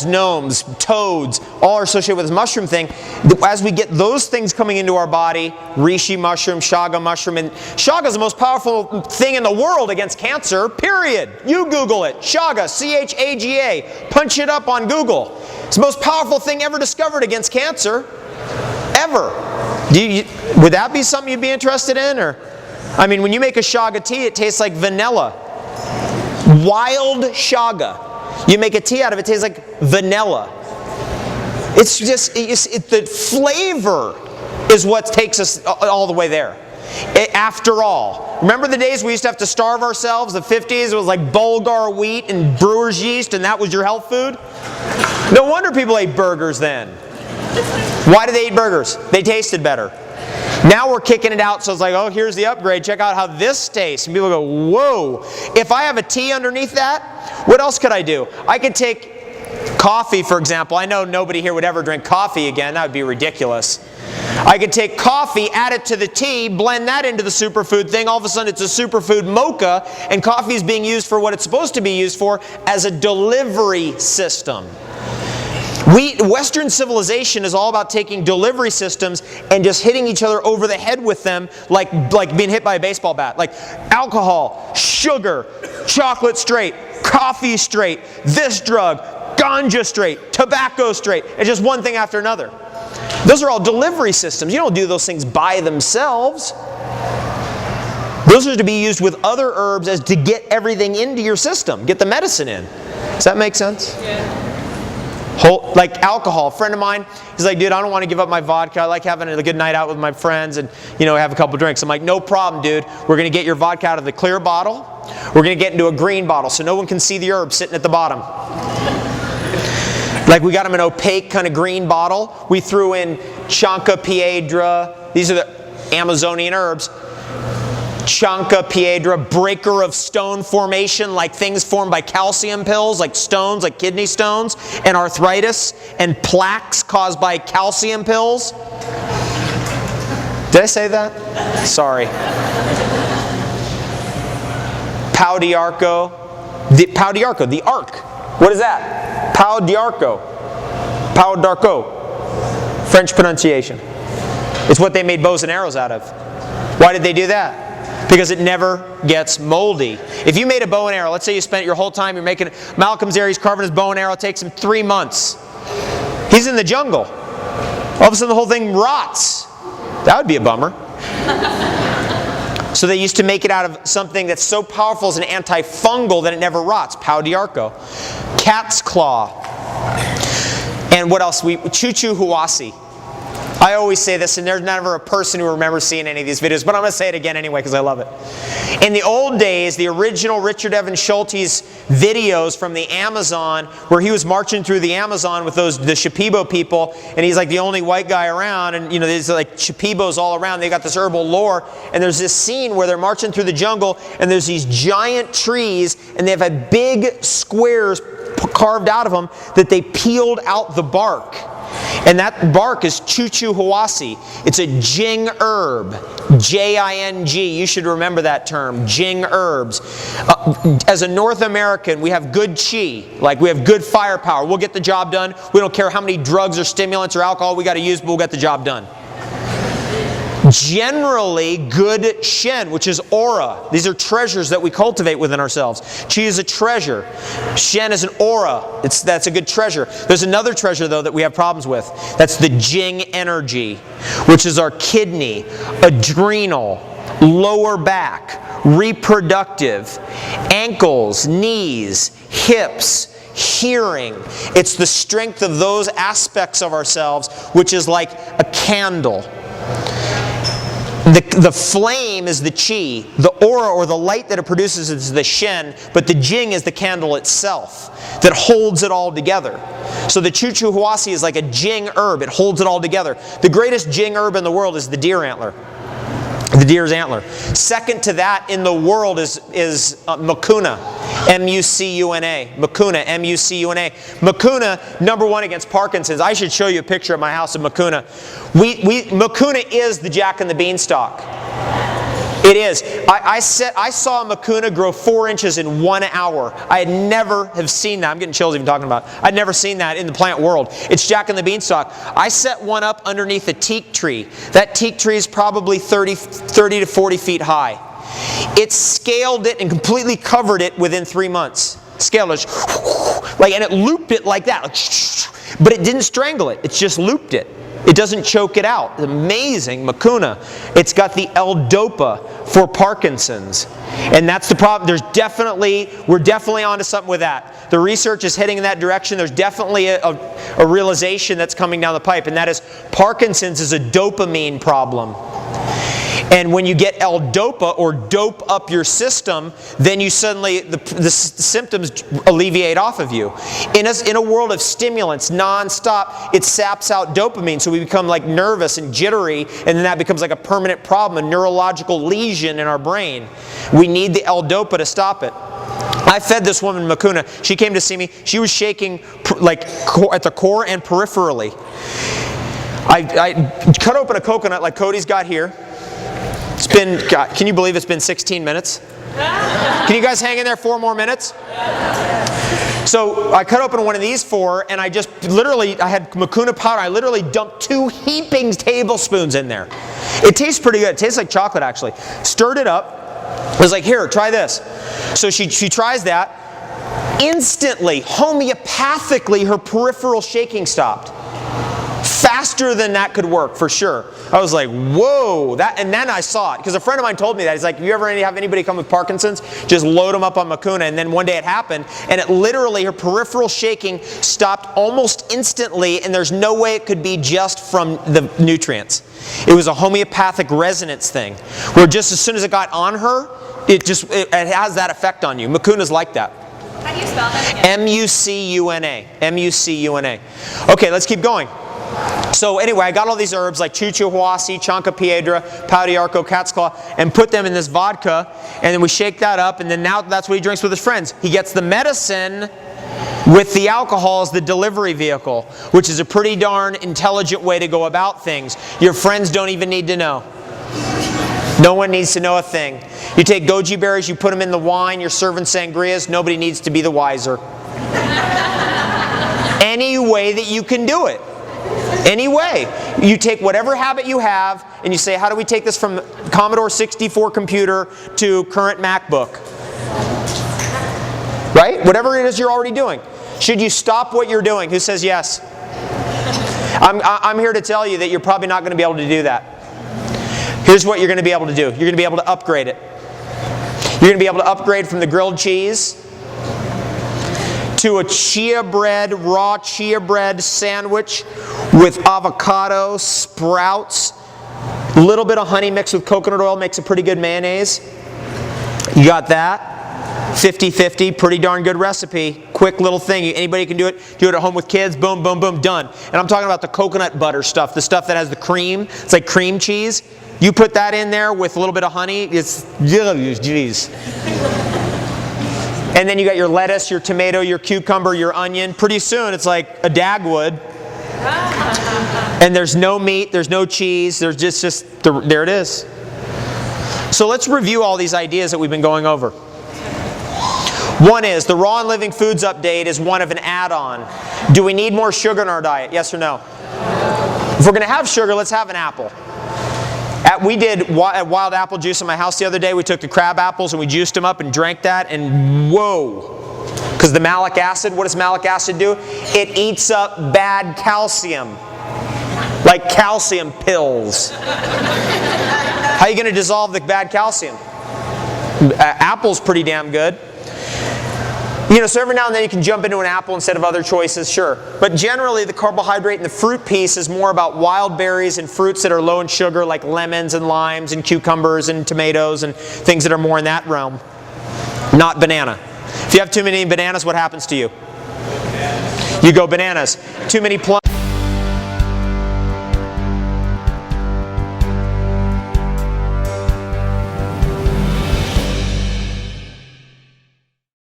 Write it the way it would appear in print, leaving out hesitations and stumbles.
gnomes, toads, all are associated with this mushroom thing. As we get those things coming into our body, reishi mushroom, chaga mushroom, and chaga is the most powerful thing in the world against cancer, period. You Google it, chaga, C-H-A-G-A, punch it up on Google. It's the most powerful thing ever discovered against cancer, ever. Would that be something you'd be interested in? Or, I mean, when you make a chaga tea, it tastes like vanilla. Wild chaga. You make a tea out of it, it tastes like vanilla. It's just, the flavor is what takes us all the way there. After all, remember the days we used to have to starve ourselves? The 50s, it was like Bulgar wheat and brewer's yeast, and that was your health food? No wonder people ate burgers then. Why did they eat burgers? They tasted better. Now we're kicking it out, so it's like, oh, here's the upgrade. Check out how this tastes. And people go, whoa. If I have a tea underneath that, what else could I do? I could take coffee, for example. I know nobody here would ever drink coffee again. That would be ridiculous. I could take coffee, add it to the tea, blend that into the superfood thing. All of a sudden, it's a superfood mocha, and coffee is being used for what it's supposed to be used for, as a delivery system. Western civilization is all about taking delivery systems and just hitting each other over the head with them like being hit by a baseball bat. Like alcohol, sugar, chocolate straight, coffee straight, this drug, ganja straight, tobacco straight, and just one thing after another. Those are all delivery systems. You don't do those things by themselves. Those are to be used with other herbs as to get everything into your system, get the medicine in. Does that make sense? Yeah. Like alcohol. A friend of mine, he's like, dude, I don't want to give up my vodka. I like having a good night out with my friends and, have a couple drinks. I'm like, no problem, dude. We're going to get your vodka out of the clear bottle. We're going to get into a green bottle so no one can see the herbs sitting at the bottom. Like we got them in an opaque kind of green bottle. We threw in Chanca piedra. These are the Amazonian herbs. Chanca piedra, breaker of stone formation, like things formed by calcium pills, like stones, like kidney stones, and arthritis, and plaques caused by calcium pills. Did I say that? Sorry. Pau d'Arco, the ark. What is that? Pau d'Arco. Pau d'Arco. French pronunciation. It's what they made bows and arrows out of. Why did they do that? Because it never gets moldy. If you made a bow and arrow, let's say you spent your whole time, you're making, Malcolm's there, he's carving his bow and arrow, it takes him 3 months. He's in the jungle. All of a sudden the whole thing rots. That would be a bummer. So they used to make it out of something that's so powerful as an antifungal that it never rots. Pau d'Arco. Cat's claw. And what else? Chuchu huasi. I always say this, and there's never a person who remembers seeing any of these videos, but I'm going to say it again anyway because I love it. In the old days, the original Richard Evans Schultes videos from the Amazon, where he was marching through the Amazon with the Shipibo people, and he's like the only white guy around, and there's like Shipibos all around. They got this herbal lore, and there's this scene where they're marching through the jungle, and there's these giant trees, and they've had big squares carved out of them that they peeled out the bark. And that bark is Chuchu huasi. It's a Jing herb. J-I-N-G. You should remember that term. Jing herbs. As a North American, we have good chi. Like we have good firepower. We'll get the job done. We don't care how many drugs or stimulants or alcohol we got to use, but we'll get the job done. Generally good shen, which is aura. These are treasures that we cultivate within ourselves. Qi is a treasure. Shen is an aura. That's a good treasure. There's another treasure, though, that we have problems with. That's the Jing energy, which is our kidney, adrenal, lower back, reproductive, ankles, knees, hips, hearing. It's the strength of those aspects of ourselves, which is like a candle. The flame is the qi, the aura or the light that it produces is the shen, but the jing is the candle itself that holds it all together. So the chuchu huasi is like a jing herb, it holds it all together. The greatest jing herb in the world is the deer antler. The deer's antler. Second to that in the world is mucuna. M-U-C-U-N-A. Mucuna. M-U-C-U-N-A. Mucuna, number one against Parkinson's. I should show you a picture at my house of mucuna. Mucuna is the Jack and the Beanstalk. It is. I saw a Mucuna grow 4 inches in 1 hour. I had never have seen that. I'm getting chills even talking about it. I'd never seen that in the plant world. It's Jack and the Beanstalk. I set one up underneath a teak tree. That teak tree is probably 30 to 40 feet high. It scaled it and completely covered it within 3 months. Scaled it, and it looped it like that. But it didn't strangle it. It just looped it. It doesn't choke it out. It's amazing Mucuna. It's got the L-DOPA for Parkinson's. And that's the problem. We're definitely onto something with that. The research is heading in that direction. There's definitely a realization that's coming down the pipe, and that is Parkinson's is a dopamine problem. And when you get L-DOPA, or dope up your system, then you suddenly, the symptoms alleviate off of you. In a world of stimulants, non-stop, it saps out dopamine, so we become like nervous and jittery, and then that becomes like a permanent problem, a neurological lesion in our brain. We need the L-DOPA to stop it. I fed this woman Mucuna. She came to see me. She was shaking like at the core and peripherally. I cut open a coconut like Cody's got here. It's been, God, can you believe it's been 16 minutes? Can you guys hang in there 4 more minutes? So I cut open one of these 4, and I had Mucuna powder. I literally dumped 2 heaping tablespoons in there. It tastes pretty good. It tastes like chocolate, actually. Stirred it up. I was like, here, try this. So she tries that. Instantly, homeopathically, her peripheral shaking stopped. Faster than that could work, for sure. I was like, whoa. And then I saw it, because a friend of mine told me that. He's like, if you ever have anybody come with Parkinson's, just load them up on Mucuna. And then one day it happened, and it literally, her peripheral shaking stopped almost instantly, and there's no way it could be just from the nutrients. It was a homeopathic resonance thing, where just as soon as it got on her, it has that effect on you. Mucuna's like that. How do you spell that again? M-U-C-U-N-A. M-U-C-U-N-A. Okay, let's keep going. So anyway, I got all these herbs like chuchuhuasi, chancapiedra, pau d'arco, cat's claw, and put them in this vodka, and then we shake that up, and then now that's what he drinks with his friends. He gets the medicine with the alcohol as the delivery vehicle, which is a pretty darn intelligent way to go about things. Your friends don't even need to know. No one needs to know a thing. You take goji berries, you put them in the wine, you're serving sangrias, nobody needs to be the wiser. Any way that you can do it. Any way. You take whatever habit you have and you say, how do we take this from Commodore 64 computer to current MacBook? Right? Whatever it is you're already doing. Should you stop what you're doing? Who says yes? I'm here to tell you that you're probably not going to be able to do that. Here's what you're going to be able to do. You're going to be able to upgrade it. You're going to be able to upgrade from the grilled cheese to a raw chia bread sandwich with avocado, sprouts, a little bit of honey mixed with coconut oil makes a pretty good mayonnaise. You got that. 50-50, pretty darn good recipe. Quick little thing. Anybody can do it. Do it at home with kids. Boom, boom, boom, done. And I'm talking about the coconut butter stuff, the stuff that has the cream. It's like cream cheese. You put that in there with a little bit of honey. It's, geez. And then you got your lettuce, your tomato, your cucumber, your onion. Pretty soon it's like a Dagwood. And there's no meat, there's no cheese, there's just there it is. So let's review all these ideas that we've been going over. One is, the Raw and Living Foods update is one of an add-on. Do we need more sugar in our diet? Yes or no? If we're going to have sugar, let's have an apple. We did wild apple juice in my house the other day. We took the crab apples and we juiced them up and drank that, and whoa. Because the malic acid, what does malic acid do? It eats up bad calcium. Like calcium pills. How are you going to dissolve the bad calcium? Apple's pretty damn good. You know, so every now and then you can jump into an apple instead of other choices, sure. But generally the carbohydrate in the fruit piece is more about wild berries and fruits that are low in sugar, like lemons and limes and cucumbers and tomatoes and things that are more in that realm. Not banana. If you have too many bananas, what happens to you? You go bananas. Too many plums.